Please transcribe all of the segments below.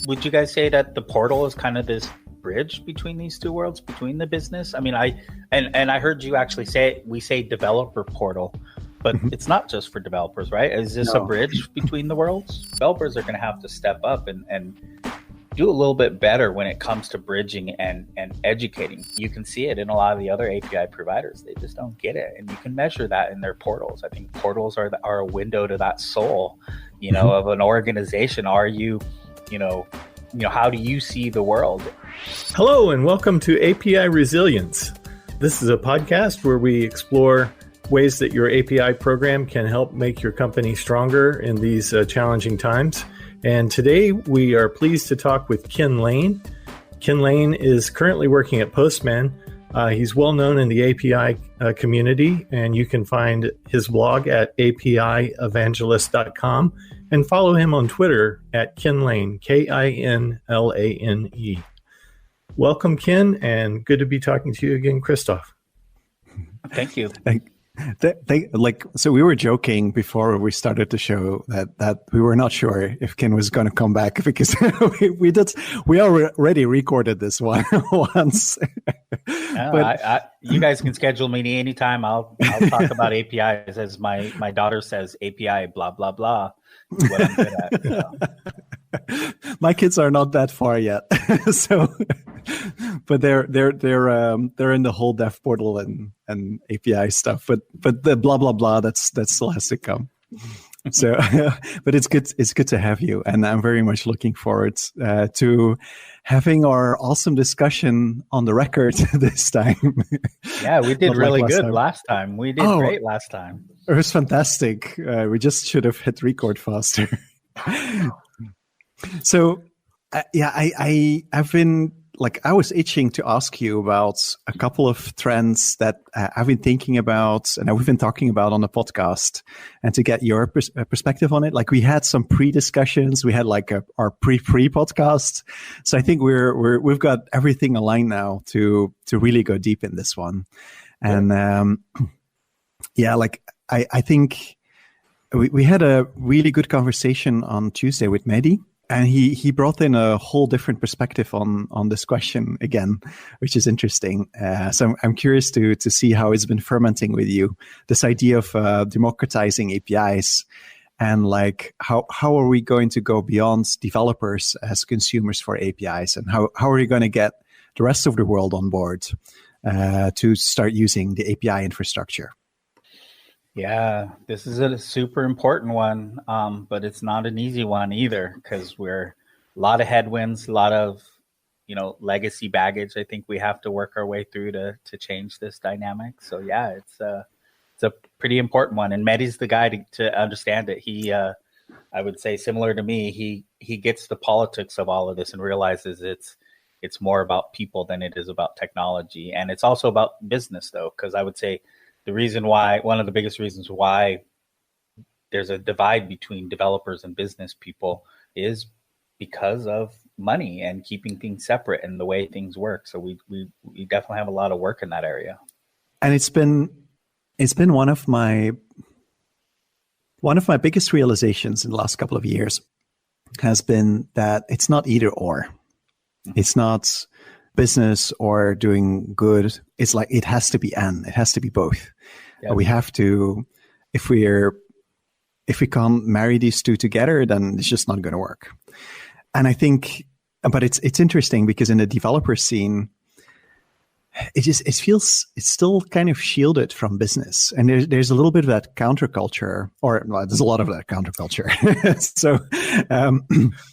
would you guys say that the portal is kind of this bridge between these two worlds, between the business? I mean, I heard you actually say we say developer portal, but it's not just for developers, right? Is this a bridge between the worlds? Developers are going to have to step up and do a little bit better when it comes to bridging and educating. You can see it in a lot of the other API providers. They just don't get it. And you can measure that in their portals. I think portals are a window to that soul, of an organization. Are you, how do you see the world? Hello, and welcome to API Resilience. This is a podcast where we explore ways that your API program can help make your company stronger in these challenging times. And today we are pleased to talk with Ken Lane. Ken Lane is currently working at Postman. He's well known in the API community, and you can find his blog at apievangelist.com and follow him on Twitter at Ken Lane, Kinlane. Welcome, Ken, and good to be talking to you again, Kristof. Thank you. So we were joking before we started the show that we were not sure if Ken was going to come back because we already recorded this one once. You guys can schedule me anytime. I'll talk about APIs, as my daughter says, API blah blah blah. What I'm good at. My kids are not that far yet, but they're in the whole dev portal and API stuff. But the blah blah blah that still has to come. So, but it's good to have you, and I'm very much looking forward to having our awesome discussion on the record this time. Yeah, we did really good last time. We did great last time. It was fantastic. We just should have hit record faster. So, I've been I was itching to ask you about a couple of trends that I've been thinking about and that we've been talking about on the podcast, and to get your perspective on it. We had some pre-discussions, we had our pre-podcast. So I think we've got everything aligned now to really go deep in this one. And I think we had a really good conversation on Tuesday with Mehdi. And he brought in a whole different perspective on this question again, which is interesting. So I'm curious to see how it's been fermenting with you, this idea of democratizing APIs, and how are we going to go beyond developers as consumers for APIs, and how are we going to get the rest of the world on board to start using the API infrastructure? Yeah, this is a super important one, but it's not an easy one either, because we're a lot of headwinds, a lot of legacy baggage. I think we have to work our way through to change this dynamic. So yeah, it's a pretty important one, and Mehdi's the guy to understand it. He, I would say, similar to me, he gets the politics of all of this and realizes it's more about people than it is about technology, and it's also about business though, because I would say one of the biggest reasons why there's a divide between developers and business people is because of money and keeping things separate and the way things work. So we definitely have a lot of work in that area. And it's been one of my biggest realizations in the last couple of years has been that it's not either or. Mm-hmm. It's not business or doing good. It's it has to be it has to be both. Yeah. We have to, if we can't marry these two together, then it's just not going to work. And I think, but it's interesting because in the developer scene, it feels it's still kind of shielded from business, and there's a little bit of that counterculture, there's a lot of that counterculture. So,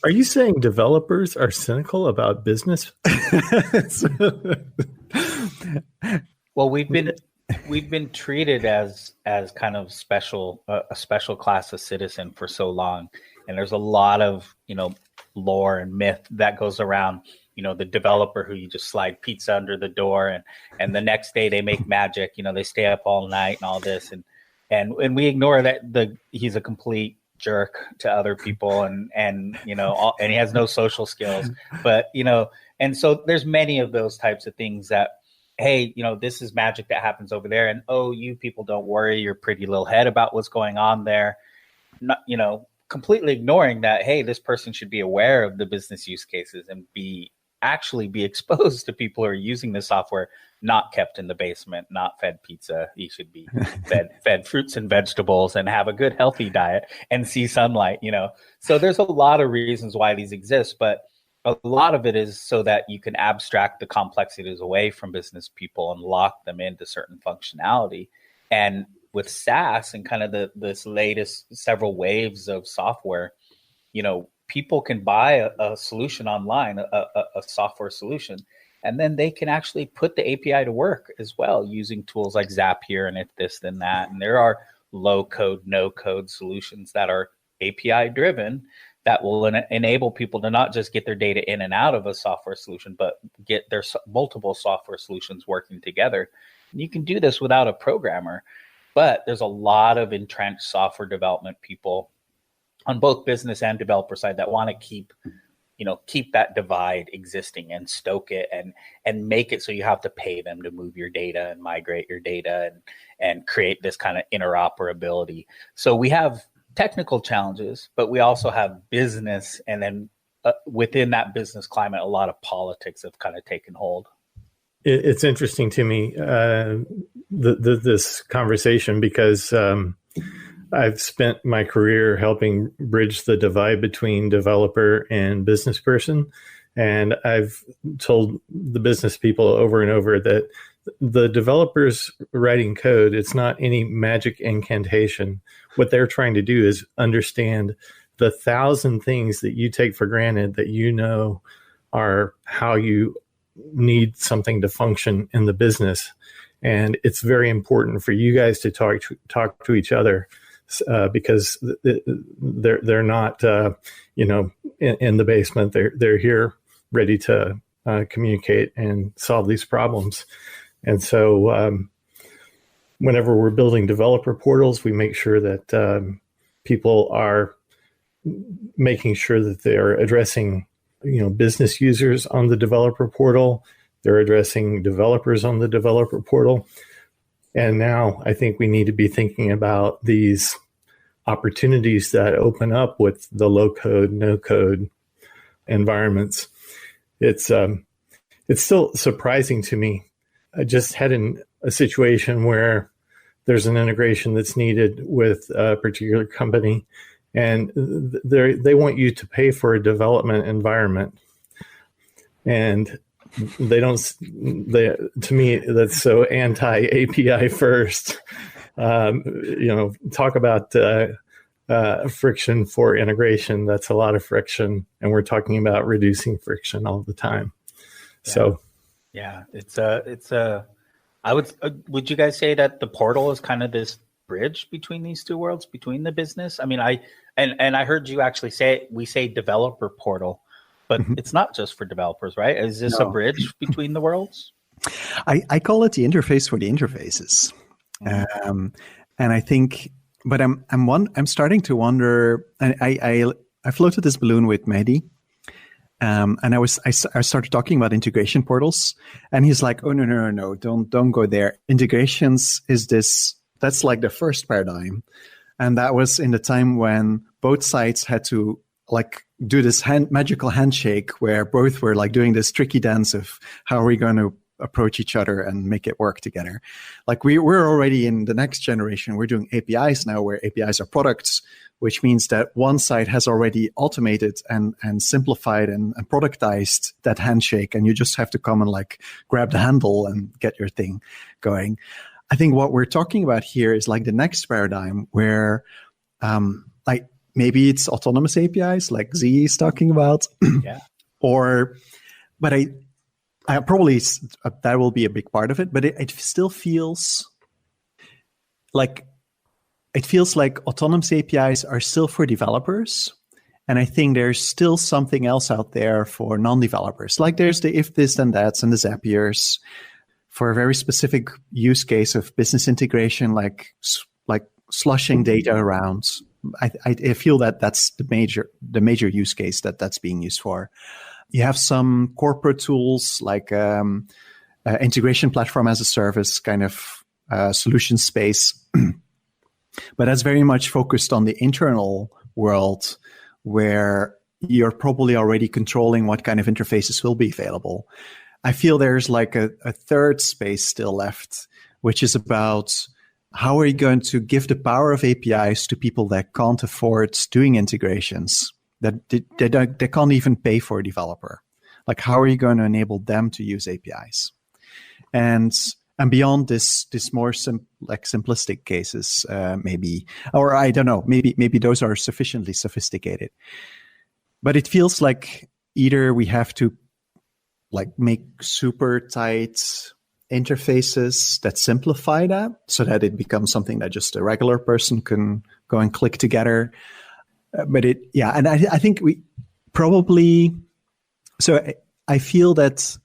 are you saying developers are cynical about business? Well, we've been treated as kind of a special class of citizen for so long, and there's a lot of lore and myth that goes around. The developer who you just slide pizza under the door and the next day they make magic, they stay up all night and all this. And we ignore that he's a complete jerk to other people and he has no social skills, but, and so there's many of those types of things that, hey, this is magic that happens over there. And, oh, you people don't worry your pretty little head about what's going on there. Not, completely ignoring that, hey, this person should be aware of the business use cases and actually be exposed to people who are using the software, not kept in the basement, not fed pizza. You should be fed fruits and vegetables and have a good healthy diet and see sunlight, So there's a lot of reasons why these exist, but a lot of it is so that you can abstract the complexities away from business people and lock them into certain functionality. And with SaaS and kind of this latest several waves of software, people can buy a solution online, a software solution, and then they can actually put the API to work as well using tools like Zapier and if this, then that. And there are low code, no code solutions that are API driven that will enable people to not just get their data in and out of a software solution, but get their multiple software solutions working together. And you can do this without a programmer, but there's a lot of entrenched software development people on both business and developer side that want to keep that divide existing and stoke it and make it so you have to pay them to move your data and migrate your data and create this kind of interoperability. So we have technical challenges, but we also have business, and then within that business climate, a lot of politics have kind of taken hold. It's interesting to me, this conversation, because I've spent my career helping bridge the divide between developer and business person. And I've told the business people over and over that the developers writing code, it's not any magic incantation. What they're trying to do is understand the 1,000 things that you take for granted that are how you need something to function in the business. And it's very important for you guys to talk to each other because they're not, in the basement. They're here ready to communicate and solve these problems. And so whenever we're building developer portals, we make sure that people are making sure that they're addressing, business users on the developer portal. They're addressing developers on the developer portal. And now I think we need to be thinking about these opportunities that open up with the low code, no code environments. It's still surprising to me. I just had a situation where there's an integration that's needed with a particular company, and they want you to pay for a development environment. And to me, that's so anti-API first. Talk about friction for integration. That's a lot of friction. And we're talking about reducing friction all the time. Yeah. So, yeah, would you guys say that the portal is kind of this bridge between these two worlds, between the business? I mean, I heard you actually say, we say developer portal, but it's not just for developers, right? Is this a bridge between the worlds? I call it the interface for the interfaces. And I think, but I'm starting to wonder, I floated this balloon with Mehdi, and I started talking about integration portals, and he's like, oh, no, don't go there. Integrations that's like the first paradigm. And that was in the time when both sides had to do this magical handshake where both were doing this tricky dance of how are we going to approach each other and make it work together. We're already in the next generation. We're doing APIs now, where APIs are products, which means that one side has already automated and simplified and productized that handshake, and you just have to come and grab the handle and get your thing going. I think what we're talking about here is the next paradigm where maybe it's autonomous APIs like Z is talking about. Yeah. But I probably, that will be a big part of it, but it still feels like autonomous APIs are still for developers. And I think there's still something else out there for non-developers. There's the if this then that's and the Zapiers for a very specific use case of business integration, like slushing data around. I feel that that's the major use case that's being used for. You have some corporate tools like integration platform as a service kind of solution space, but that's very much focused on the internal world where you're probably already controlling what kind of interfaces will be available. I feel there's like a third space still left, which is about how are you going to give the power of APIs to people that can't afford doing integrations, that they can't even pay for a developer? Like, how are you going to enable them to use APIs? And beyond this more simplistic cases, maybe, or I don't know, maybe those are sufficiently sophisticated. But it feels like either we have to like make super tight interfaces that simplify that so that it becomes something that just a regular person can go and click together. And I think we probably, so I feel that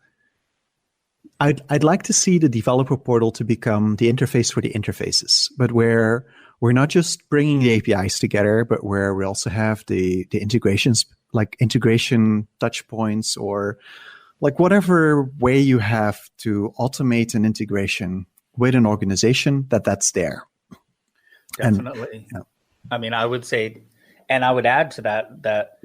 I'd like to see the developer portal to become the interface for the interfaces, but where we're not just bringing the APIs together, but where we also have the integrations, like integration touch points, or like whatever way you have to automate an integration with an organization, that's there. Definitely. I mean, I would say, and I would add to that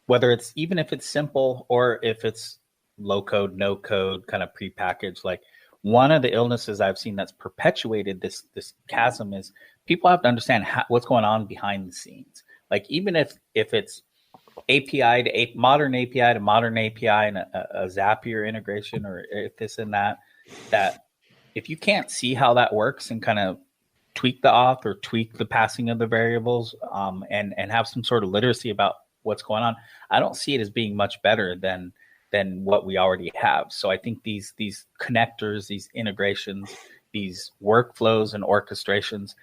whether it's, even if it's simple or if it's low code, no code, kind of prepackaged, like one of the illnesses I've seen that's perpetuated this chasm is people have to understand what's going on behind the scenes. Like even if it's API to modern API to modern API and a Zapier integration, or if this and that if you can't see how that works and kind of tweak the auth or tweak the passing of the variables, and have some sort of literacy about what's going on, I don't see it as being much better than what we already have. So I think these connectors, these integrations, these workflows and orchestrations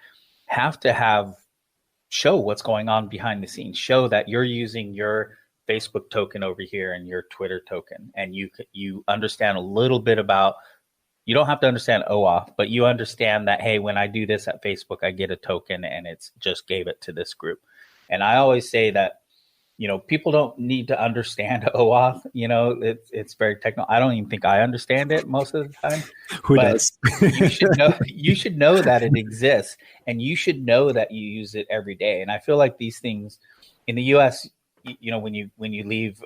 have to show what's going on behind the scenes, show that you're using your Facebook token over here and your Twitter token, and you understand a little bit about, you don't have to understand OAuth, but you understand that, hey, when I do this at Facebook, I get a token and it's just gave it to this group. And I always say that, people don't need to understand OAuth. It's very technical. I don't even think I understand it most of the time. Who does? you should know that it exists, and you should know that you use it every day. And I feel like these things in the US, when you leave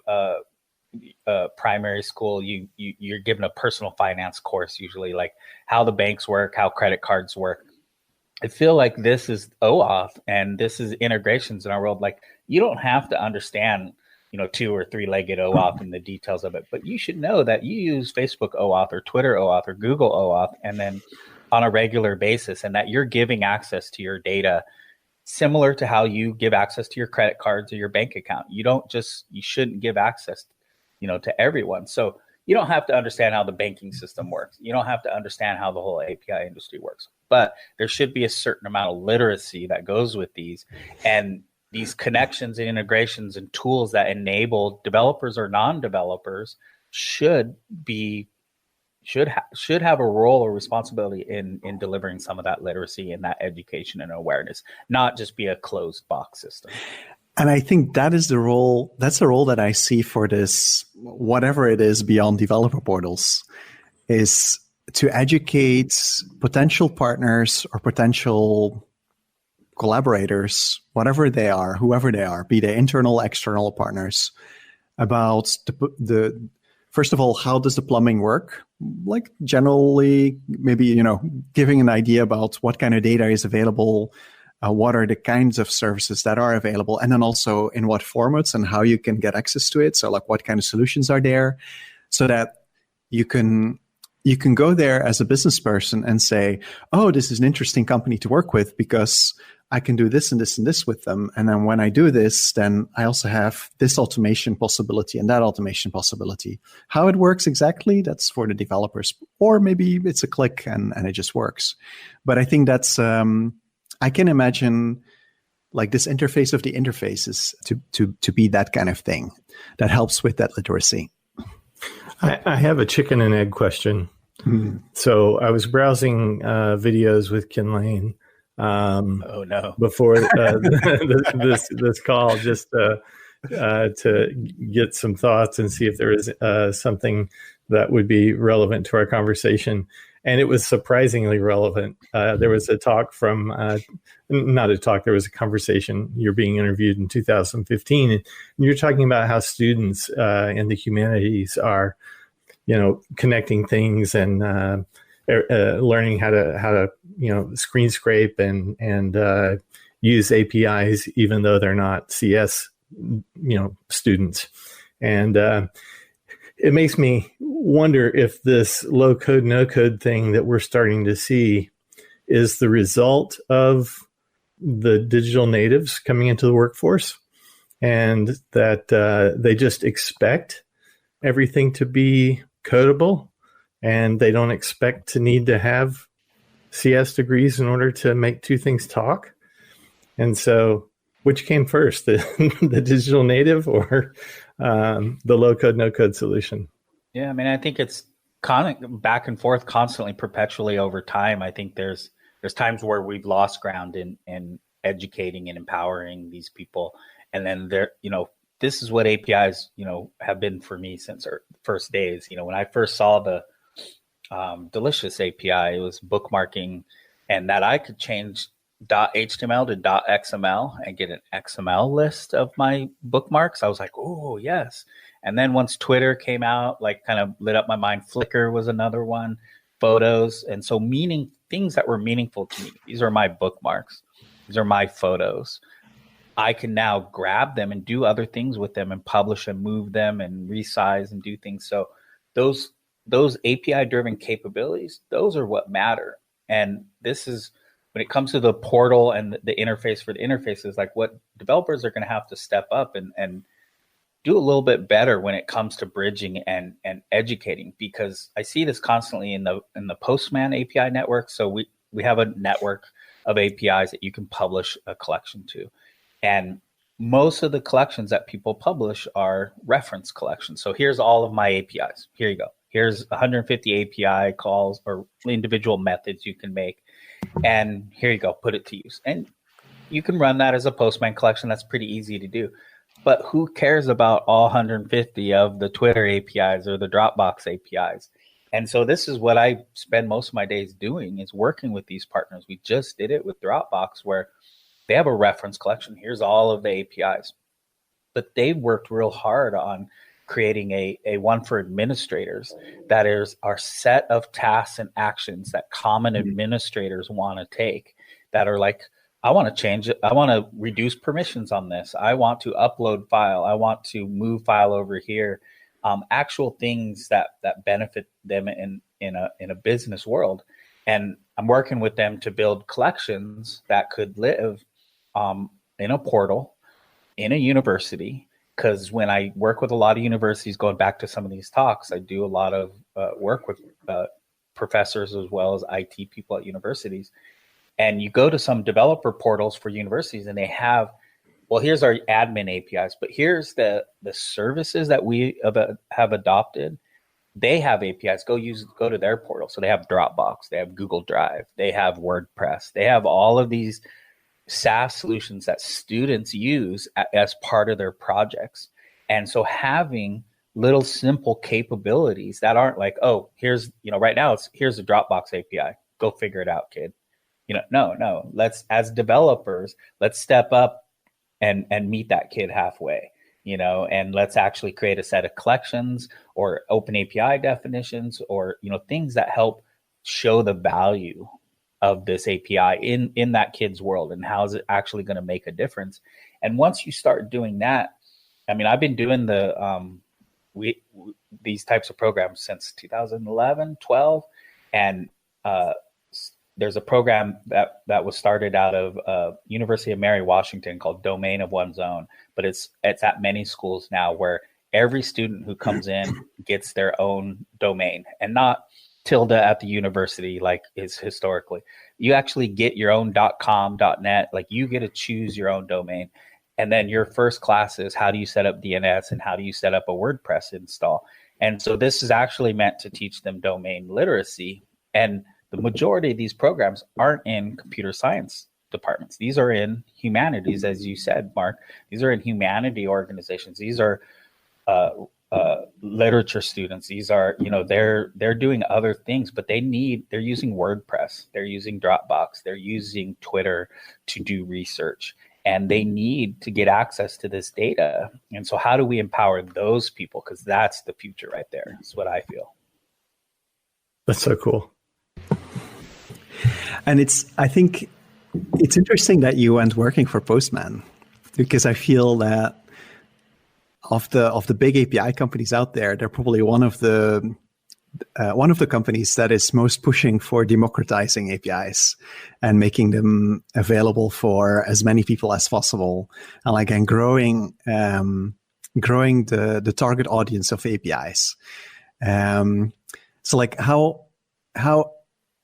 primary school, you're given a personal finance course, usually like how the banks work, how credit cards work. I feel like this is OAuth and this is integrations in our world. Like, you don't have to understand, 2 or 3-legged OAuth and the details of it, but you should know that you use Facebook OAuth or Twitter OAuth or Google OAuth, and then on a regular basis, and that you're giving access to your data similar to how you give access to your credit cards or your bank account. You shouldn't give access, to everyone. So you don't have to understand how the banking system works. You don't have to understand how the whole API industry works, but there should be a certain amount of literacy that goes with these, and these connections and integrations and tools that enable developers or non-developers should have a role or responsibility in delivering some of that literacy and that education and awareness, not just be a closed box system. And I think that is the role. That's the role that I see for this, whatever it is beyond developer portals, is to educate potential partners or potential collaborators, whatever they are, whoever they are, be they internal, external partners, about the first of all, how does the plumbing work? Like generally, maybe, giving an idea about what kind of data is available, what are the kinds of services that are available, and then also in what formats and how you can get access to it. So like what kind of solutions are there, so that you can go there as a business person and say, oh, this is an interesting company to work with because I can do this and this and this with them. And then when I do this, then I also have this automation possibility and that automation possibility. How it works exactly, that's for the developers. Or maybe it's a click and it just works. But I think that's, I can imagine like this interface of the interfaces to be that kind of thing that helps with that literacy. I have a chicken and egg question. Mm-hmm. So I was browsing videos with Ken Lane. Oh no! Before this call, just to get some thoughts and see if there is something that would be relevant to our conversation. and it was surprisingly relevant. There was a talk from, not a talk, there was a conversation. You're being interviewed in 2015, and you're talking about how students in the humanities are, connecting things and learning how to screen scrape and use APIs, even though they're not CS students. And it makes me wonder if this low code, no code thing that we're starting to see is the result of the digital natives coming into the workforce, and that they just expect everything to be codable, and they don't expect to need to have CS degrees in order to make two things talk. And so which came first, the digital native or the low code, no code solution? Yeah, I mean, I think it's back and forth constantly, perpetually over time. I think there's times where we've lost ground in educating and empowering these people. And then this is what APIs, have been for me since our first days. When I first saw the Delicious API, it was bookmarking, and that I could change .html to .xml and get an XML list of my bookmarks. I was like, oh, yes. And then once Twitter came out, kind of lit up my mind. Flickr was another one, photos. And so things that were meaningful to me. These are my bookmarks. These are my photos. I can now grab them and do other things with them and publish and move them and resize and do things. So those API-driven capabilities, those are what matter. And this is, when it comes to the portal and the interface for the interfaces, what developers are going to have to step up and do a little bit better when it comes to bridging and educating, because I see this constantly in the Postman API network. So we have a network of APIs that you can publish a collection to. And most of the collections that people publish are reference collections. So here's all of my APIs. Here you go. Here's 150 API calls or individual methods you can make. And here you go, put it to use. And you can run that as a Postman collection. That's pretty easy to do. But who cares about all 150 of the Twitter APIs or the Dropbox APIs? And so this is what I spend most of my days doing, is working with these partners. We just did it with Dropbox, where they have a reference collection. Here's all of the APIs. But they worked real hard on creating a one for administrators that is our set of tasks and actions that common administrators want to take, that are I want to change it. I want to reduce permissions on this. I want to upload file. I want to move file over here. Actual things that benefit them in a business world. And I'm working with them to build collections that could live in a portal, in a university. Because when I work with a lot of universities, going back to some of these talks, I do a lot of work with professors as well as IT people at universities. And you go to some developer portals for universities, and they have, well, here's our admin APIs, but here's the services that we have adopted. They have APIs. Go to their portal. So they have Dropbox, they have Google Drive, they have WordPress, they have all of these SaaS solutions that students use as part of their projects. And so having little simple capabilities that aren't here's, right now here's the Dropbox API. Go figure it out, kid. No, as developers, let's step up and meet that kid halfway, and let's actually create a set of collections or open API definitions or, things that help show the value of this API in that kid's world, and how is it actually going to make a difference. And once you start doing that, I mean, I've been doing these types of programs since 2011, 12, and there's a program that was started out of University of Mary Washington called Domain of One's Own, but it's at many schools now, where every student who comes in gets their own domain, and not tilde at the university like is historically. You actually get your own .com, .net, you get to choose your own domain. And then your first class is how do you set up DNS and how do you set up a WordPress install. And so this is actually meant to teach them domain literacy. And the majority of these programs aren't in computer science departments. These are in humanities, as you said, Mark. These are in humanity organizations. These are literature students. These are, they're doing other things, but they're using WordPress, they're using Dropbox, they're using Twitter to do research, and they need to get access to this data. And so how do we empower those people? Because that's the future right there. That's what I feel. That's so cool. And I think it's interesting that you went working for Postman, because I feel that of the big API companies out there, they're probably one of the companies that is most pushing for democratizing APIs and making them available for as many people as possible, and growing the target audience of APIs. So like how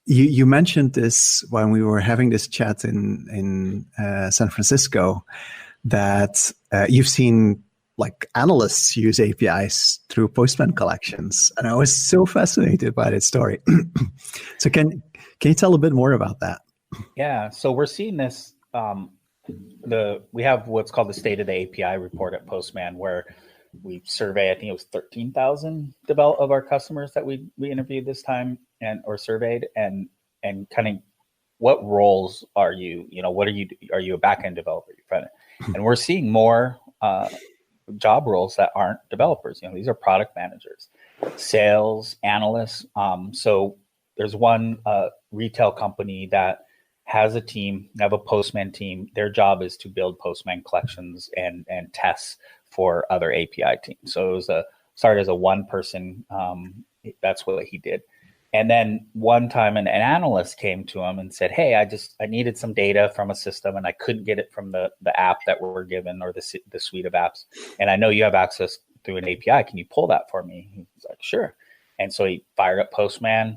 you mentioned this when we were having this chat in San Francisco, that you've seen like analysts use APIs through Postman collections, and I was so fascinated by that story. So can you tell a bit more about that? Yeah, so we're seeing this. We have what's called the State of the API report at Postman, where we survey, I think it was 13,000 of our customers that we interviewed this time or surveyed, and kind of what roles are you, what are you a back-end developer, you front end? And we're seeing more job roles that aren't developers. These are product managers, sales, analysts. So there's one retail company that has a team, they have a Postman team. Their job is to build Postman collections and tests for other API teams. So it started as a one person. That's what he did. And then one time an analyst came to him and said, hey, I needed some data from a system and I couldn't get it from the app that we're given, or the suite of apps. And I know you have access through an API. Can you pull that for me? He was like, sure. And so he fired up Postman,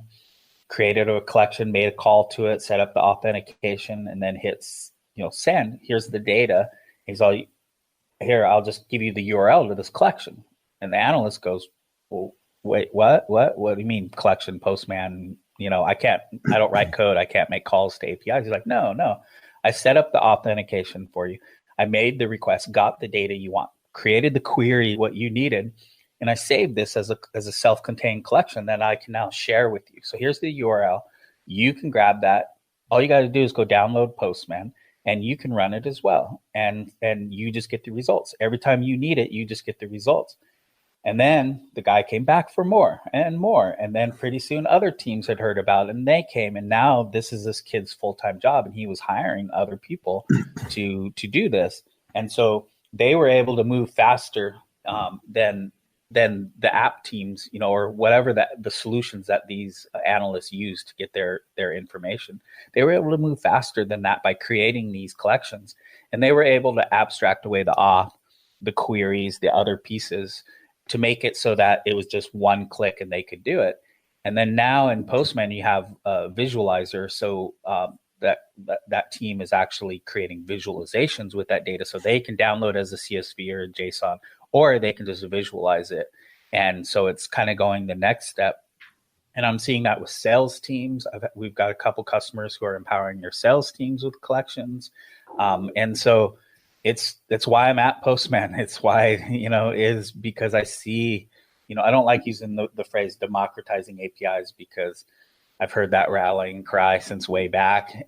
created a collection, made a call to it, set up the authentication, and then hits, send. Here's the data. He's all, here, I'll just give you the URL to this collection. And the analyst goes, well, wait, what do you mean collection, Postman? I don't write code. I can't make calls to APIs. He's like, no. I set up the authentication for you. I made the request, got the data you want, created the query, what you needed. And I saved this as a self-contained collection that I can now share with you. So here's the URL. You can grab that. All you got to do is go download Postman, and you can run it as well. And you just get the results. Every time you need it, you just get the results. And then the guy came back for more and more. And then pretty soon other teams had heard about it and they came. And now this is this kid's full-time job, and he was hiring other people to do this. And so they were able to move faster than the app teams, or whatever the solutions that these analysts use to get their information. They were able to move faster than that by creating these collections. And they were able to abstract away the auth, the queries, the other pieces, to make it so that it was just one click and they could do it. And then now in Postman, you have a visualizer. So that team is actually creating visualizations with that data, so they can download as a CSV or a JSON, or they can just visualize it. And so it's kind of going the next step. And I'm seeing that with sales teams. We've got a couple customers who are empowering their sales teams with collections. And so it's why I'm at Postman. It's why, is because I see, I don't like using the phrase democratizing APIs, because I've heard that rallying cry since way back.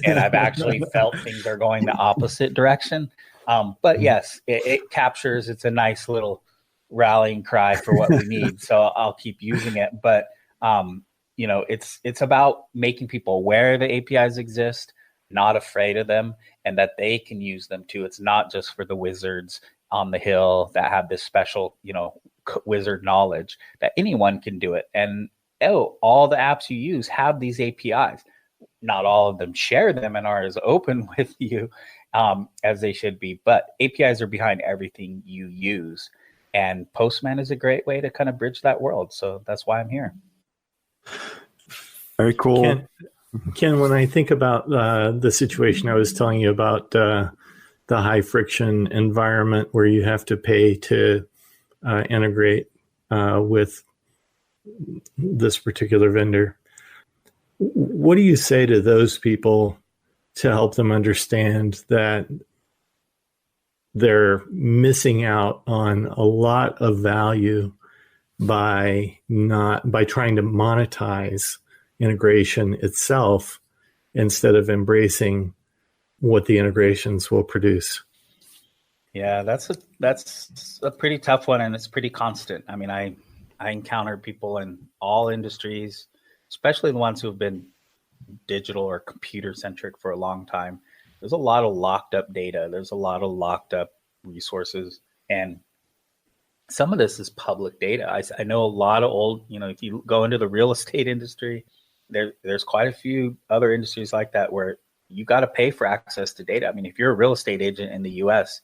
And I've actually felt things are going the opposite direction. But yes, it captures, it's a nice little rallying cry for what we need. So I'll keep using it. But, it's about making people aware the APIs exist, not afraid of them, and that they can use them too. It's not just for the wizards on the hill that have this special, wizard knowledge, that anyone can do it. And all the apps you use have these APIs. Not all of them share them and are as open with you as they should be, but APIs are behind everything you use. And Postman is a great way to kind of bridge that world. So that's why I'm here. Very cool. Ken, when I think about the situation I was telling you about, the high friction environment where you have to pay to integrate with this particular vendor, what do you say to those people to help them understand that they're missing out on a lot of value by trying to monetize integration itself instead of embracing what the integrations will produce. Yeah, that's a pretty tough one, and it's pretty constant. I mean, I encounter people in all industries, especially the ones who have been digital or computer centric for a long time. There's a lot of locked up data. There's a lot of locked up resources, and some of this is public data. I know a lot of old, if you go into the real estate industry, there's quite a few other industries like that where you got to pay for access to data. I mean, if you're a real estate agent in the US,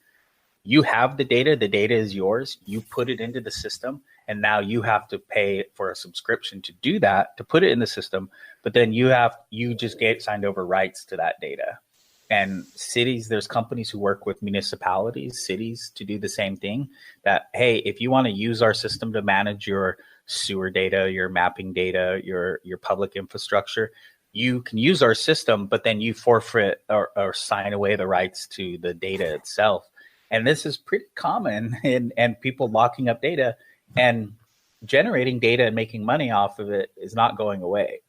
you have the data is yours, you put it into the system, and now you have to pay for a subscription to do that, to put it in the system. But then you just get signed over rights to that data. And cities, there's companies who work with municipalities, cities, to do the same thing. That, hey, if you want to use our system to manage your sewer data, your mapping data, your public infrastructure, you can use our system, but then you forfeit or sign away the rights to the data itself. And this is pretty common and people locking up data and generating data and making money off of it is not going away.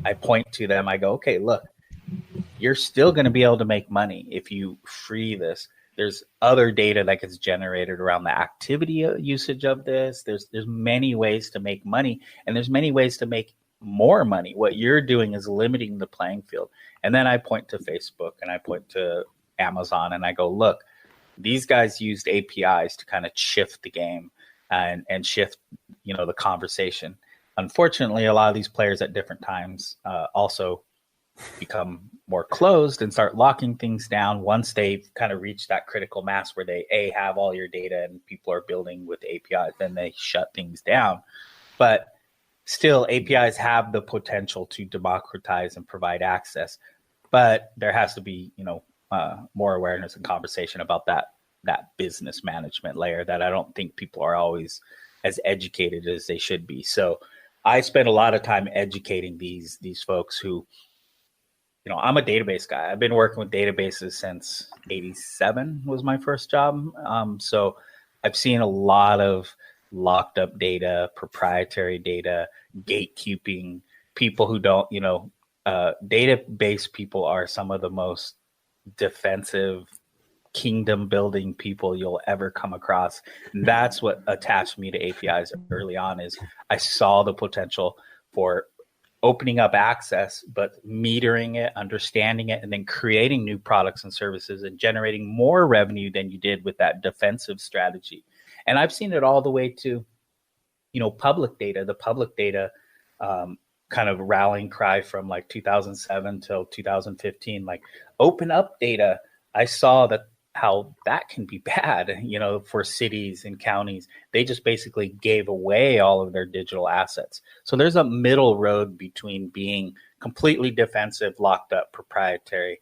I point to them, I go, okay, look, you're still going to be able to make money if you free this. There's other data that gets generated around the activity usage of this. There's many ways to make money, and there's many ways to make more money. What you're doing is limiting the playing field. And then I point to Facebook and I point to Amazon and I go, look, these guys used APIs to kind of shift the game and shift, the conversation. Unfortunately, a lot of these players at different times also become more closed and start locking things down once they've kind of reached that critical mass where they have all your data and people are building with APIs, then they shut things down. But still, APIs have the potential to democratize and provide access, but there has to be, more awareness and conversation about that business management layer that I don't think people are always as educated as they should be. So I spend a lot of time educating these folks who, I'm a database guy. I've been working with databases since '87 was my first job. So I've seen a lot of locked up data, proprietary data, gatekeeping, people who don't, database people are some of the most defensive, kingdom building people you'll ever come across. And that's what attached me to APIs early on, is I saw the potential for opening up access, but metering it, understanding it, and then creating new products and services and generating more revenue than you did with that defensive strategy. And I've seen it all the way to, public data, the public data kind of rallying cry from like 2007 till 2015, like open up data. I saw how that can be bad, for cities and counties. They just basically gave away all of their digital assets. So there's a middle road between being completely defensive, locked up, proprietary,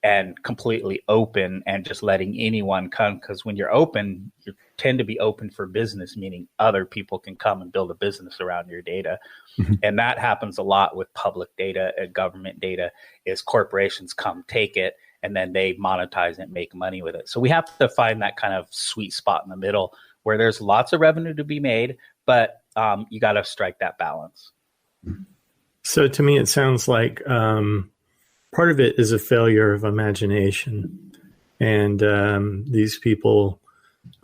and completely open and just letting anyone come. Because when you're open, you tend to be open for business, meaning other people can come and build a business around your data. Mm-hmm. And that happens a lot with public data and government data, is corporations come take it and then they monetize it and make money with it. So we have to find that kind of sweet spot in the middle where there's lots of revenue to be made, but you got to strike that balance. So to me, it sounds like part of it is a failure of imagination. And these people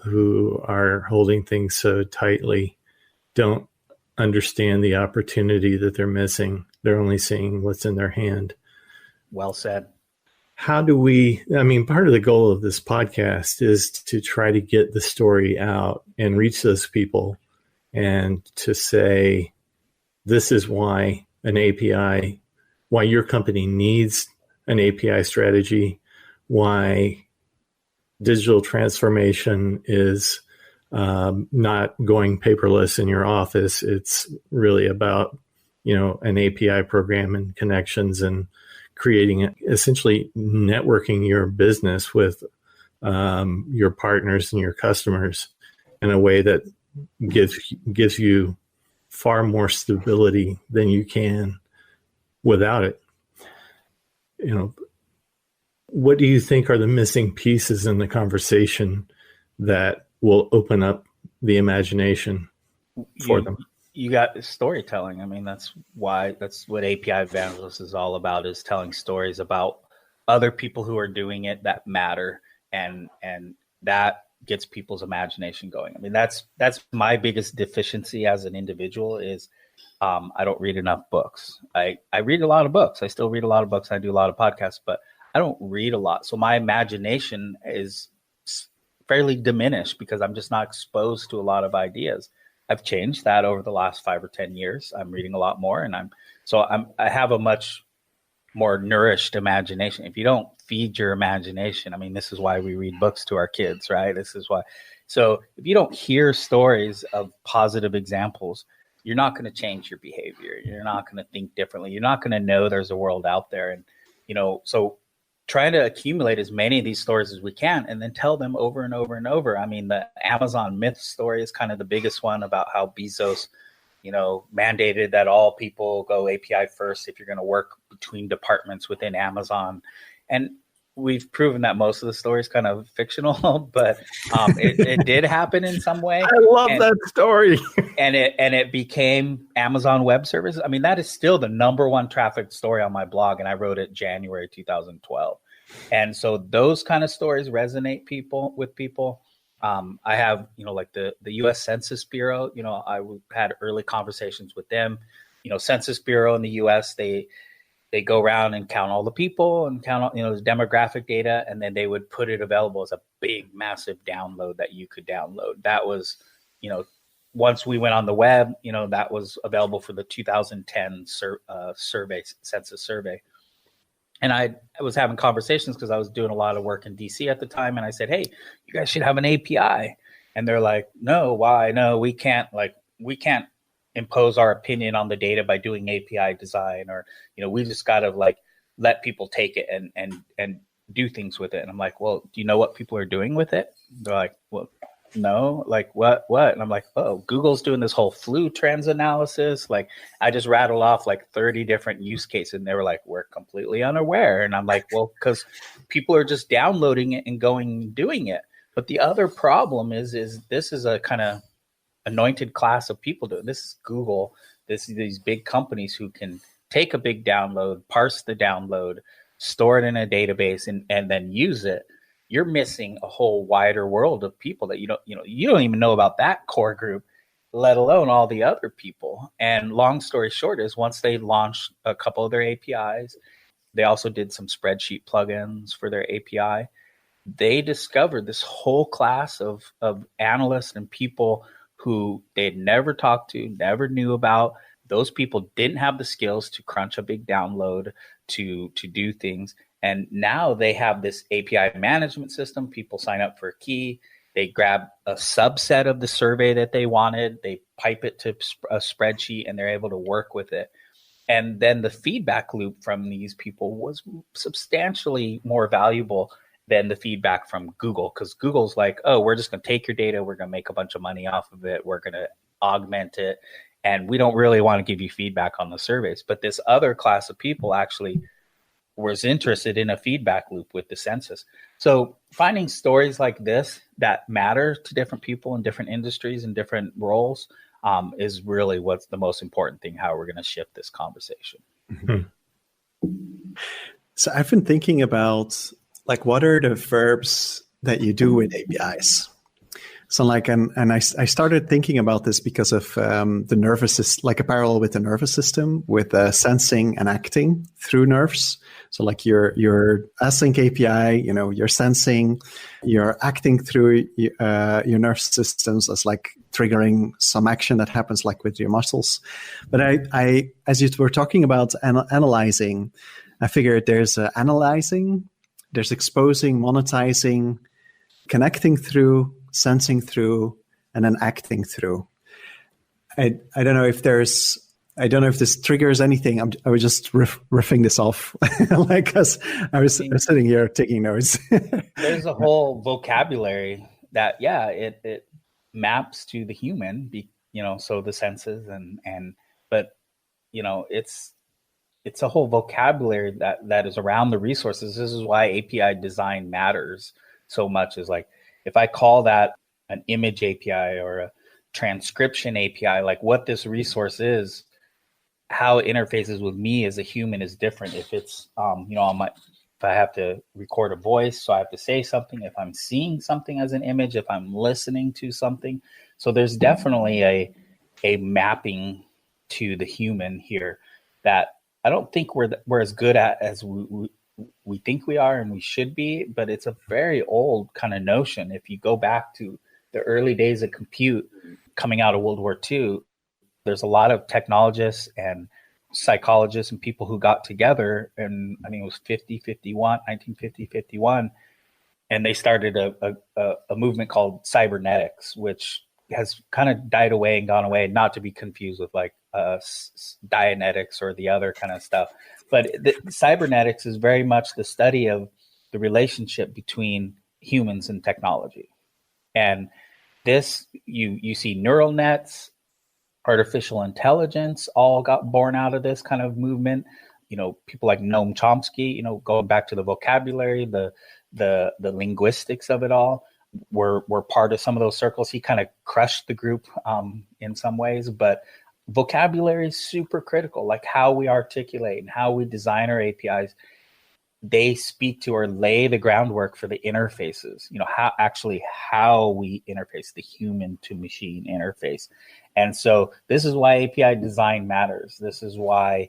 who are holding things so tightly don't understand the opportunity that they're missing. They're only seeing what's in their hand. Well said. How do part of the goal of this podcast is to try to get the story out and reach those people and to say, this is why why your company needs an API strategy, why digital transformation is not going paperless in your office. It's really about, an API program and connections and creating, essentially networking your business with your partners and your customers in a way that gives you far more stability than you can without it. What do you think are the missing pieces in the conversation that will open up the imagination? for them. You got storytelling. I mean, that's what API Evangelist is all about, is telling stories about other people who are doing it that matter, and that gets people's imagination going. I mean, that's my biggest deficiency as an individual is I don't read enough books. I read a lot of books. I still read a lot of books. I do a lot of podcasts, but I don't read a lot. So my imagination is fairly diminished because I'm just not exposed to a lot of ideas. I've changed that over the last 5 or 10 years. I'm reading a lot more, and I have a much more nourished imagination. If you don't feed your imagination, I mean, this is why we read books to our kids, right? This is why. So if you don't hear stories of positive examples, you're not going to change your behavior. You're not going to think differently. You're not going to know there's a world out there. And, so trying to accumulate as many of these stories as we can and then tell them over and over and over. I mean, the Amazon myth story is kind of the biggest one about how Bezos, mandated that all people go API first if you're going to work between departments within Amazon. And we've proven that most of the story is kind of fictional, but it did happen in some way. I love that story. and it became Amazon Web Services. I mean, that is still the number one trafficked story on my blog, and I wrote it January 2012. And so those kind of stories resonate with people. I have, like the U.S. Census Bureau, I had early conversations with them. Census Bureau in the U.S., they go around and count all the people and count all, the demographic data, and then they would put it available as a big, massive download that you could download. That was, once we went on the web, that was available for the 2010 census survey. And I was having conversations because I was doing a lot of work in DC at the time. And I said, hey, you guys should have an API. And they're like, no, why? No, we can't impose our opinion on the data by doing API design, or, we just got to let people take it and do things with it. And I'm like, well, do you know what people are doing with it? They're like, well, no, like what? And I'm like, oh, Google's doing this whole flu trends analysis. Like I just rattled off 30 different use cases, and they were like, we're completely unaware. And I'm like, well, because people are just downloading it and going and doing it. But the other problem is this is a kind of anointed class of people doing this. Is Google, these big companies who can take a big download, parse the download, store it in a database, and then use it. You're missing a whole wider world of people that you don't even know about that core group, let alone all the other people. And long story short is, once they launched a couple of their APIs, they also did some spreadsheet plugins for their API. They discovered this whole class of analysts and people who they'd never talked to, never knew about. Those people didn't have the skills to crunch a big download, to do things. And now they have this API management system. People sign up for a key. They grab a subset of the survey that they wanted. They pipe it to a spreadsheet, and they're able to work with it. And then the feedback loop from these people was substantially more valuable than the feedback from Google, because Google's like, oh, we're just going to take your data. We're going to make a bunch of money off of it. We're going to augment it. And we don't really want to give you feedback on the surveys. But this other class of people actually was interested in a feedback loop with the census. So finding stories like this that matter to different people in different industries and different roles is really what's the most important thing, how we're going to shift this conversation. Mm-hmm. So I've been thinking about what are the verbs that you do with APIs? So and I started thinking about this because of the nervous system, a parallel with the nervous system, with sensing and acting through nerves. So your async API, you're sensing, you're acting through your nerve systems as triggering some action that happens with your muscles. But I as you were talking about analyzing, I figured there's analyzing, there's exposing, monetizing, connecting through, sensing through, and then acting through. I don't know if this triggers anything. I was just riffing this off, because I was sitting here taking notes. There's a whole vocabulary that, it maps to the human, so the senses but it's a whole vocabulary that is around the resources. This is why API design matters so much. Is if I call that an image API or transcription API, like what this resource is, how it interfaces with me as a human is different. If it's, if I have to record a voice, so I have to say something, if I'm seeing something as an image, if I'm listening to something. So there's definitely a mapping to the human here that I don't think we're as good at as we think we are and we should be, but it's a very old kind of notion. If you go back to the early days of compute coming out of World War II, there's a lot of technologists and psychologists and people who got together, and I think it was 1950, 51, and they started a movement called cybernetics, which has kind of died away and gone away, not to be confused with like Dianetics or the other kind of stuff. But cybernetics is very much the study of the relationship between humans and technology. And this, you see neural nets, artificial intelligence all got born out of this kind of movement. People like Noam Chomsky, going back to the vocabulary, the linguistics of it all, were part of some of those circles. He kind of crushed the group in some ways, but vocabulary is super critical, like how we articulate and how we design our APIs. They speak to or lay the groundwork for the interfaces, how we interface, the human to machine interface. And so this is why API design matters. This is why,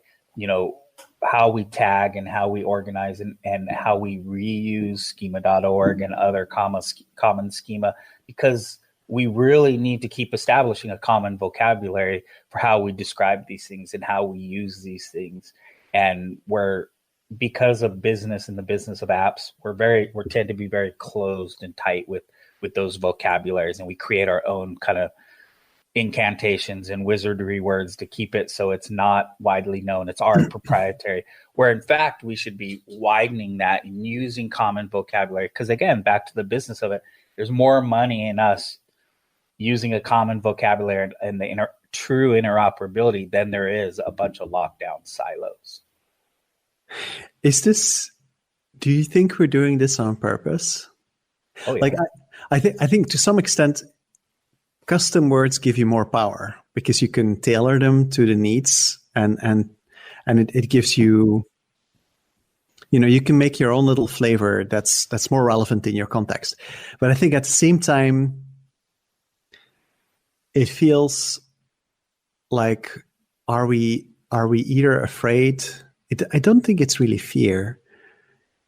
how we tag and how we organize and how we reuse schema.org and other common schema, because we really need to keep establishing a common vocabulary for how we describe these things and how we use these things. And because of business and the business of apps, we tend to be very closed and tight with those vocabularies, and we create our own kind of incantations and wizardry words to keep it so it's not widely known. It's our proprietary, where in fact we should be widening that and using common vocabulary. Because again, back to the business of it, there's more money in us using a common vocabulary and the true interoperability than there is a bunch of lockdown silos. Do you think we're doing this on purpose? Oh, yeah. Like I think to some extent, custom words give you more power because you can tailor them to the needs, and it gives you, you can make your own little flavor that's more relevant in your context. But I think at the same time, it feels like, are we either afraid? I don't think it's really fear.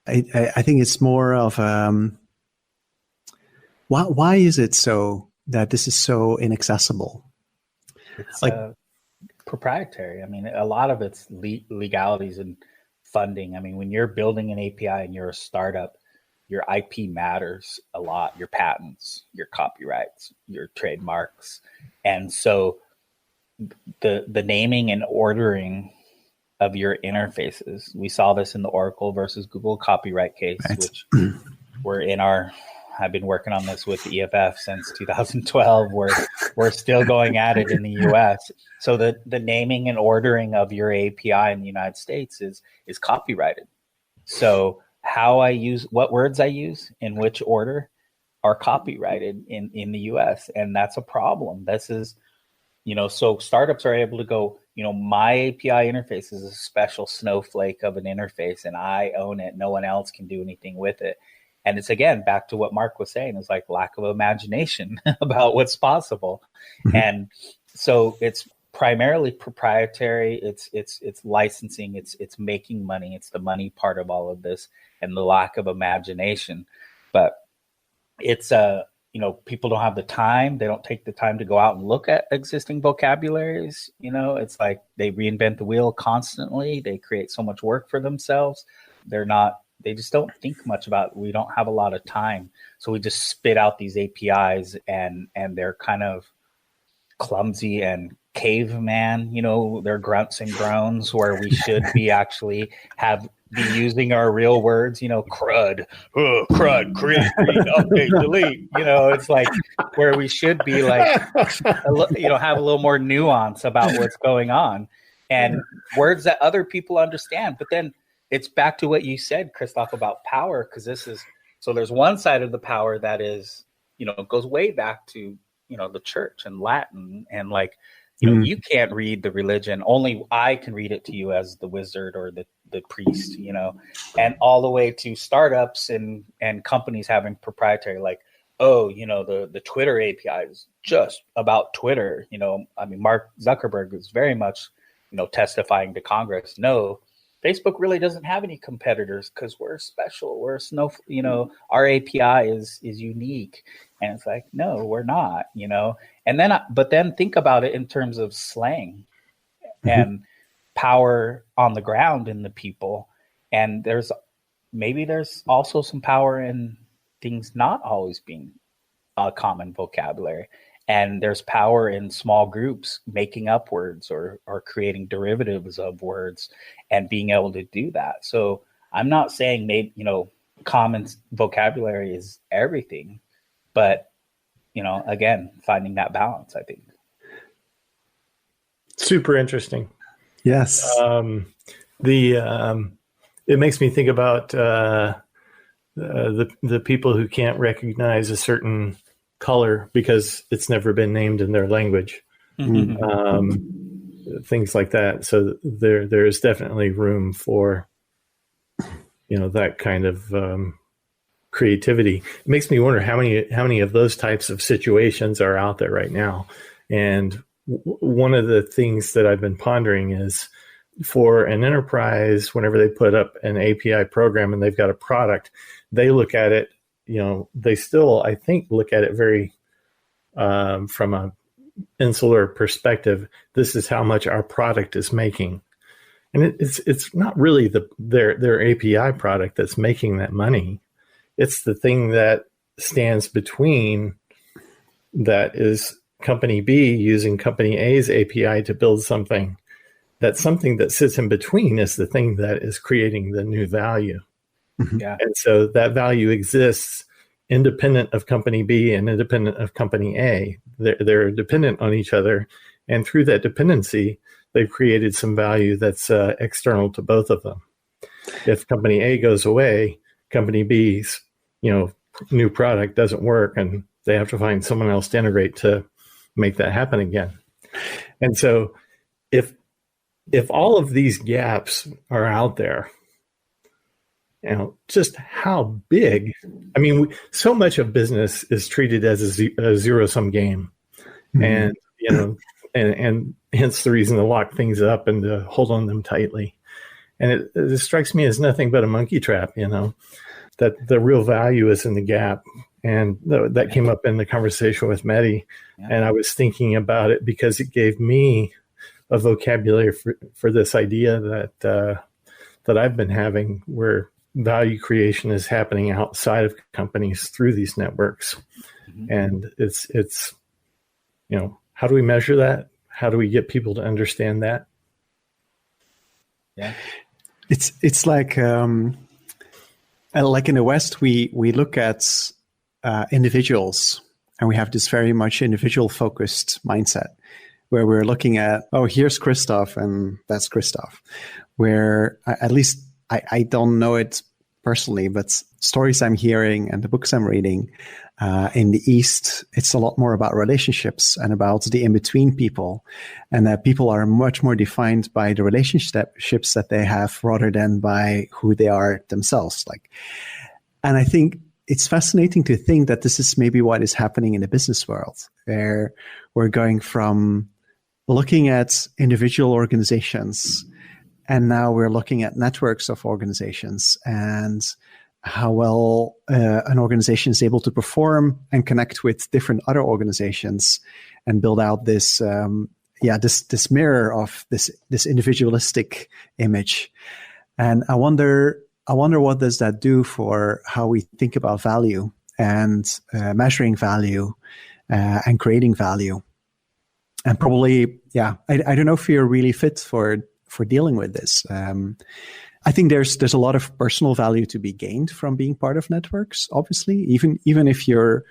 I think it's more of why is it so that this is so inaccessible? It's proprietary. I mean, a lot of it's legalities and funding. I mean, when you're building an API and you're a startup, your IP matters a lot, your patents, your copyrights, your trademarks. And so the naming and ordering of your interfaces, we saw this in the Oracle versus Google copyright case, right, which I've been working on this with the EFF since 2012. We're still going at it in the US. So the naming and ordering of your API in the United States is copyrighted. So how I use, what words I use in which order are copyrighted in the US. And that's a problem. This is, so startups are able to go, my API interface is a special snowflake of an interface and I own it. No one else can do anything with it. And it's, again, back to what Mark was saying, it's like lack of imagination about what's possible. Mm-hmm. And so it's primarily proprietary. It's licensing. It's making money. It's the money part of all of this and the lack of imagination. But it's people don't have the time. They don't take the time to go out and look at existing vocabularies. It's like they reinvent the wheel constantly. They create so much work for themselves. They just don't think much about it. We don't have a lot of time. So we just spit out these APIs and they're kind of clumsy and caveman, they're grunts and groans, where we should be actually be using our real words, crud, create, update, delete. It's like where we should be like, have a little more nuance about what's going on and words that other people understand. But then it's back to what you said, Kristof, about power, because there's one side of the power that is, goes way back to, the church and Latin, and like, you can't read the religion. Only I can read it to you as the wizard or the priest, and all the way to startups and companies having proprietary, like, the Twitter API is just about Twitter. Mark Zuckerberg is very much, testifying to Congress. No, Facebook really doesn't have any competitors because we're special. We're our API is unique. And it's like, no, we're not, and then, but then think about it in terms of slang and power on the ground in the people. And there's also some power in things not always being a common vocabulary. And there's power in small groups making up words or creating derivatives of words and being able to do that. So I'm not saying common vocabulary is everything, but, again, finding that balance, I think. Super interesting. Yes. It makes me think about the people who can't recognize a certain color because it's never been named in their language. Things like that. So there is definitely room for that kind of creativity. It makes me wonder how many of those types of situations are out there right now. And one of the things that I've been pondering is, for an enterprise, whenever they put up an API program and they've got a product, they look at it, they still, I think, look at it very from a insular perspective. This is how much our product is making. And it's not really their API product that's making that money. It's the thing that stands between, that is company B using company A's API to build something. That something that sits in between is the thing that is creating the new value. Yeah. And so that value exists independent of company B and independent of company A. They're dependent on each other. And through that dependency, they've created some value that's external to both of them. If company A goes away, company B's, new product doesn't work, and they have to find someone else to integrate to make that happen again. And so if all of these gaps are out there, just how big, so much of business is treated as a zero-sum game. And, and hence the reason to lock things up and to hold on them tightly. And it strikes me as nothing but a monkey trap, that the real value is in the gap. And that came up in the conversation with Mehdi. Yeah. And I was thinking about it because it gave me a vocabulary for this idea that I've been having, where value creation is happening outside of companies through these networks. And it's how do we measure that? How do we get people to understand that? Yeah, it's like in the West, we look at individuals, and we have this very much individual focused mindset, where we're looking at, here's Kristof and that's Kristof. Where at least I don't know it personally, but stories I'm hearing and the books I'm reading in the East, it's a lot more about relationships and about the in-between people, and that people are much more defined by the relationships that they have rather than by who they are themselves. And I think it's fascinating to think that this is maybe what is happening in the business world, where we're going from looking at individual organizations, and now we're looking at networks of organizations and how well an organization is able to perform and connect with different other organizations and build out this this mirror of this individualistic image. And I wonder what does that do for how we think about value and measuring value and creating value. And probably, I don't know if you're really fit for dealing with this. I think there's a lot of personal value to be gained from being part of networks. Obviously, even if you're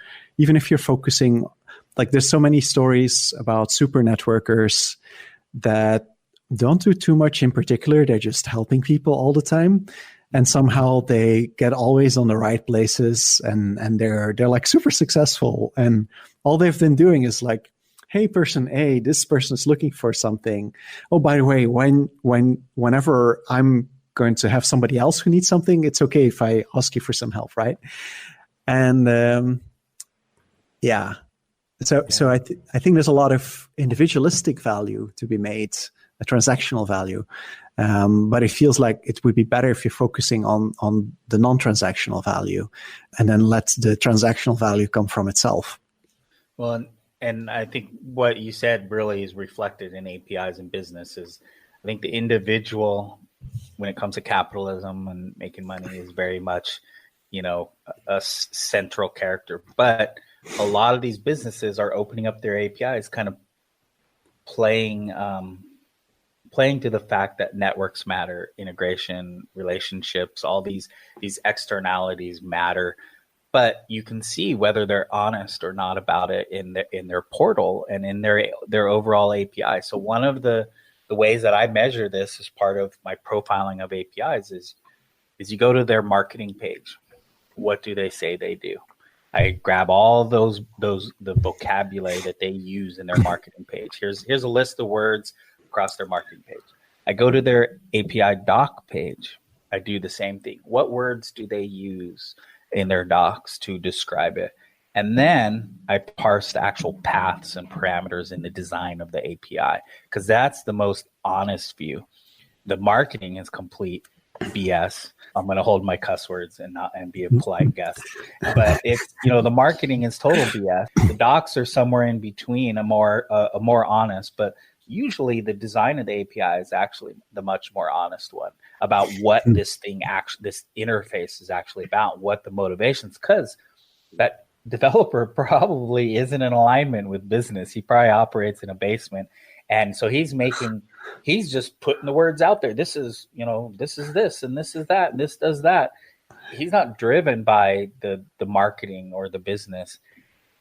focusing, there's so many stories about super networkers that don't do too much in particular. They're just helping people all the time. and somehow they get always on the right places, and they're like super successful, and all they've been doing is like, hey, person A, this person is looking for something. Oh, by the way, whenever I'm going to have somebody else who needs something, it's okay if I ask you for some help, right? And yeah. So I think there's a lot of individualistic value to be made, a transactional value, but it feels like it would be better if you're focusing on the non-transactional value, and then let the transactional value come from itself. Well, and I think what you said really is reflected in APIs and businesses. I think the individual, when it comes to capitalism and making money, is very much, a central character. But a lot of these businesses are opening up their APIs, kind of playing to the fact that networks matter, integration, relationships, all these externalities matter. But you can see whether they're honest or not about it in their portal and in their overall API. So one of the ways that I measure this as part of my profiling of APIs is you go to their marketing page. What do they say they do? I grab all the vocabulary that they use in their marketing page. Here's a list of words across their marketing page. I go to their API doc page. I do the same thing. What words do they use in their docs to describe it? And then I parse the actual paths and parameters in the design of the API, because that's the most honest view. The marketing is complete BS. I'm going to hold my cuss words and be a polite guest. But it's, the marketing is total BS. The docs are somewhere in between, a more honest, but usually the design of the API is actually the much more honest one about what this interface is actually about, what the motivations, because that developer probably isn't in alignment with business. He probably operates in a basement. And so he's just putting the words out there. This is, this is this, and this is that, and this does that. He's not driven by the marketing or the business.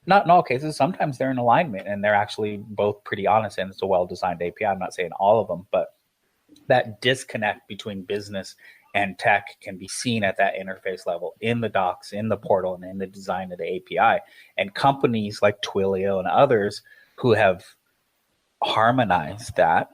Not in all cases. Sometimes they're in alignment and they're actually both pretty honest, and it's a well-designed API. I'm not saying all of them, but that disconnect between business and tech can be seen at that interface level in the docs, in the portal, and in the design of the API. And companies like Twilio and others who have harmonized that,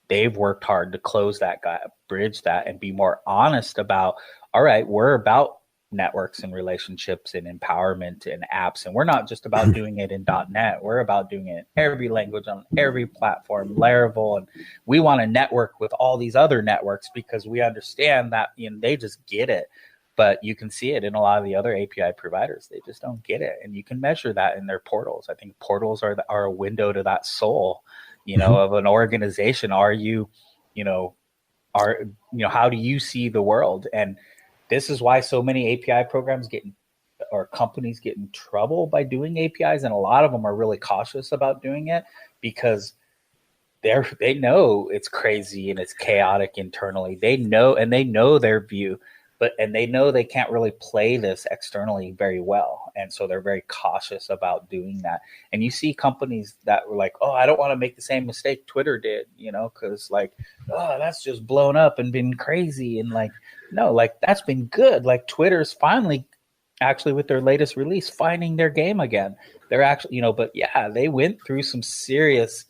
they've worked hard to close that gap, bridge that, and be more honest about, all right, we're about networks and relationships and empowerment and apps, and we're not just about doing it in .NET. We're about doing it in every language, on every platform, Laravel, and we want to network with all these other networks because we understand that they just get it. But you can see it in a lot of the other API providers. They just don't get it. And you can measure that in their portals. I think portals are a window to that soul, of an organization. How do you see the world? And this is why so many API programs companies get in trouble by doing APIs. And a lot of them are really cautious about doing it because they know it's crazy and it's chaotic internally. They know their view. And they know they can't really play this externally very well. And so they're very cautious about doing that. And you see companies that were like, oh, I don't want to make the same mistake Twitter did, because that's just blown up and been crazy. And no, that's been good. Twitter's finally, actually with their latest release, finding their game again. They're actually, but yeah, they went through some serious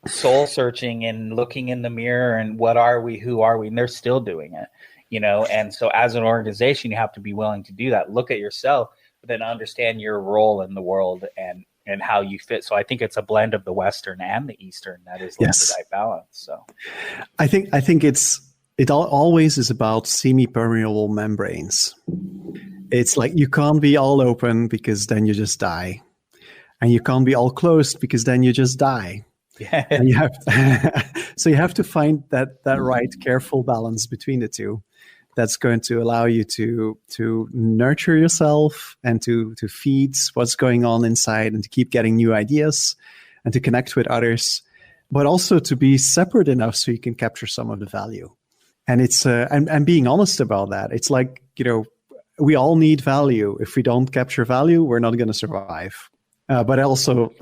soul searching and looking in the mirror and what are we, who are we? And they're still doing it. And so as an organization, you have to be willing to do that. Look at yourself, but then understand your role in the world and how you fit. So I think it's a blend of the Western and the Eastern that is the right balance. So I think it always is about semi-permeable membranes. It's like you can't be all open because then you just die. And you can't be all closed because then you just die. Yeah. And you have so you have to find that right careful balance between the two. That's going to allow you to nurture yourself and to feed what's going on inside and to keep getting new ideas and to connect with others, but also to be separate enough so you can capture some of the value. And it's and being honest about that. It's like, we all need value. If we don't capture value, we're not going to survive. But also,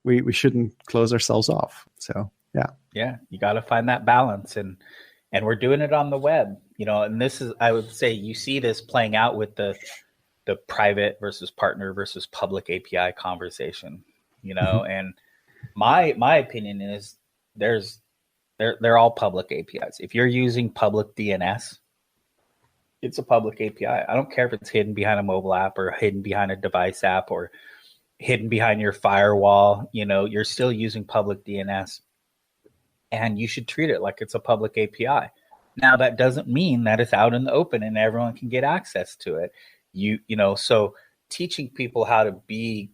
we shouldn't close ourselves off. So, yeah. Yeah, you got to find that balance. And we're doing it on the web. And this is, I would say, you see this playing out with the private versus partner versus public API conversation, and my opinion is they're all public APIs. If you're using public DNS, it's a public API. I don't care if it's hidden behind a mobile app or hidden behind a device app or hidden behind your firewall. You're still using public DNS, and you should treat it like it's a public API. Now, that doesn't mean that it's out in the open and everyone can get access to it. So teaching people how to be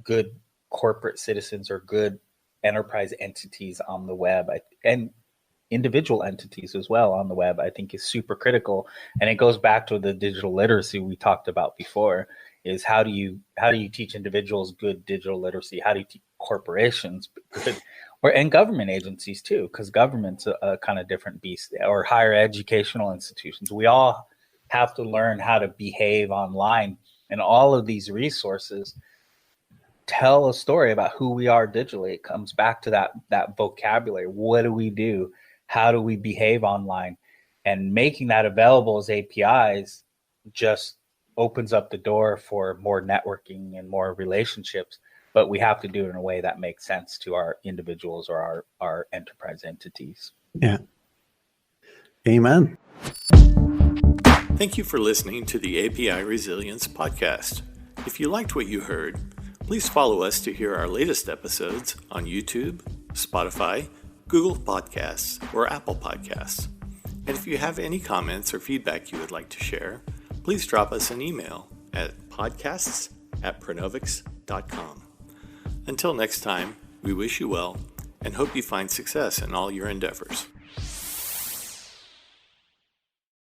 good corporate citizens or good enterprise entities on the web, and individual entities as well on the web, I think is super critical. And it goes back to the digital literacy we talked about before, is how do you teach individuals good digital literacy? How do you teach corporations good, and government agencies too, because government's a kind of different beast, or higher educational institutions. We all have to learn how to behave online, and all of these resources tell a story about who we are digitally. It comes back to that vocabulary. What do we do? How do we behave online? And making that available as APIs just opens up the door for more networking and more relationships. But we have to do it in a way that makes sense to our individuals or our enterprise entities. Yeah. Amen. Thank you for listening to the API Resilience Podcast. If you liked what you heard, please follow us to hear our latest episodes on YouTube, Spotify, Google Podcasts, or Apple Podcasts. And if you have any comments or feedback you would like to share, please drop us an email at podcasts@pronovix.com. Until next time, we wish you well and hope you find success in all your endeavors.